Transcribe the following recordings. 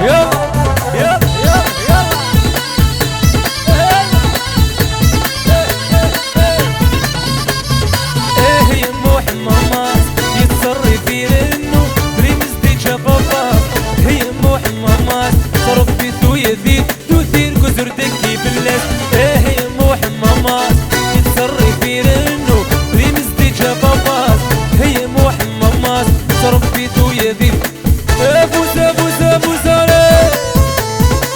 يلا يلا يلا يلا ايه يمو حمامات يتصرف في انه بريمز دي شبابات. هي يمو حمامات صرف بيتو يزيد تثير جزر دكي بالليل. ايه يمو حمامات يتصرف في انه بريمز دي شبابات. هي يمو حمامات صرف بيتو يزيد فوزة فوزة فوزة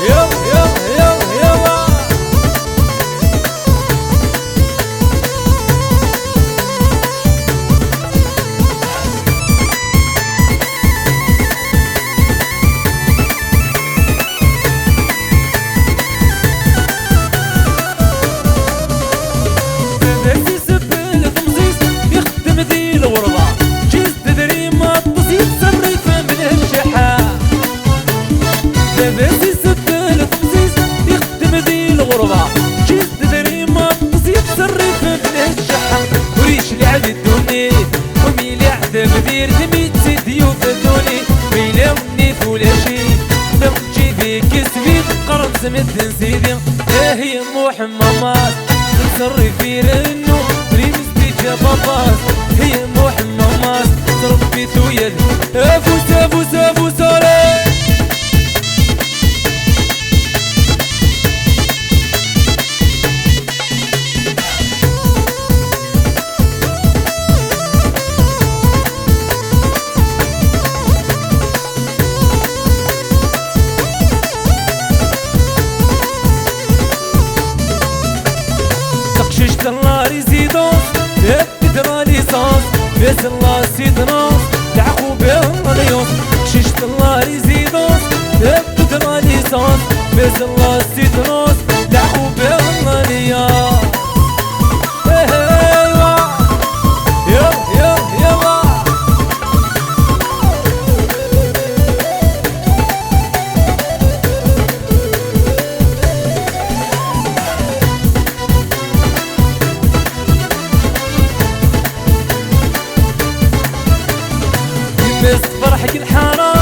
يلا يلا يلا يلا تدرسي سبل تمزيز يخدم ذي الغربة. جيز تدري ما تصيد سريف من الشحات. تدرسي سبل تمزيز يخدم ذي الغربة. جيز تدري ما تصيد سريف من الشحات. وريش لعب الدوني وميلي عذاب دير دميت سيدي وفدوني ويلا ونيت ولا شي دم جيبي كسبيت قرن سمد نسيدي. هي مو حمامات نصرف في رنو ريمز دي جبابات. هي مو حمامات صرف بيتو يدي فوزة فوزة فوزة تقششت الله ريزيدونس بدرا ليسانس بس الله سيدناس تعقو بهم اليوم. تقششت الله ريزيدونس بدرا ليسانس بس الله سيدناس تعقو بهم اليوم. يلا يلا يلا بس فرحك الحارة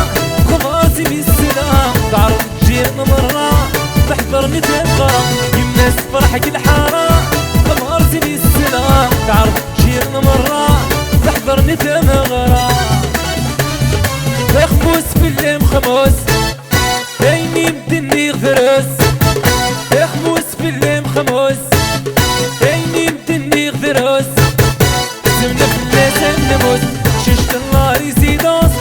خلاصي بالسلام. تعرف تجينا مرة تحضرني تبقى. يمس فرحك الحارة خلاصي بالسلام. تعرف تجينا مرة تحضرني تبقى. خموس في الليل خموس بيني مدني غرس. خموس في الليل خموس بيني مدني غرس. سمنا في الليل سمنا ششت الله ريزيدونس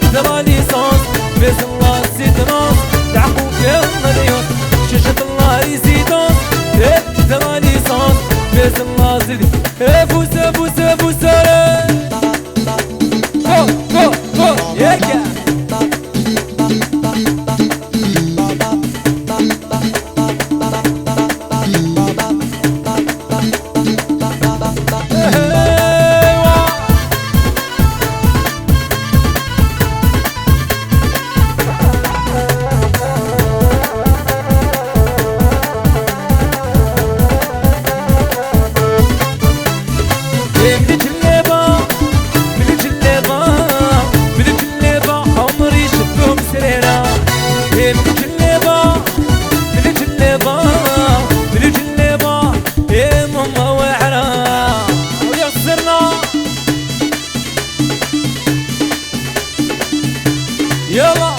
بدرا ليسانس بس الله سيدناس تعقو في مليون. ششت الله ريزيدونس بدرا ليسانس بس الله زيد فوزة فوزة فوزة فو فو فو ياكا يلا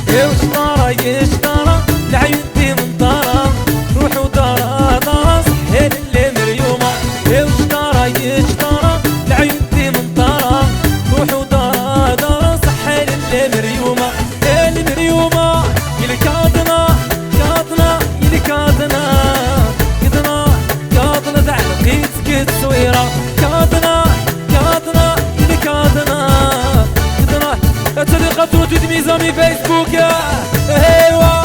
يشطارة يشطارة العيون دي منطارة. روحوا دارا دارا صحيل اللي مريومة. يشطارة يشطارة العيون دي منطارة. روحوا دارا دارا صحيل اللي مريومة. المريومة يلي كاظنا كاظنا يلي كاظنا كاظنا كاظنا تعلقيت كت صويرة. كاظنا كاظنا يلي كاظنا كاظنا الطريقة تردد ميزامي فيسبوك. ايوا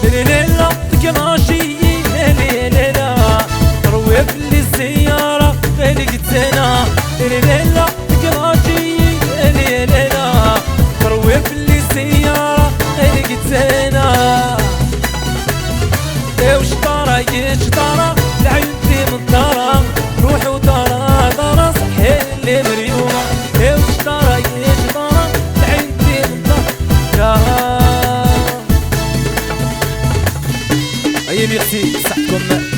ليلة تكناشي ليلة روي في السيارة فلقيت انا ليلة راجي ليلة تروي في اللي سيارة لقيت زينة واش طارا يشطارا العين في منطارة روح ودارا دارا صحي اللي مريومة واش طارا يشطارا العين في منطارة. اي ميرسي صحتكم.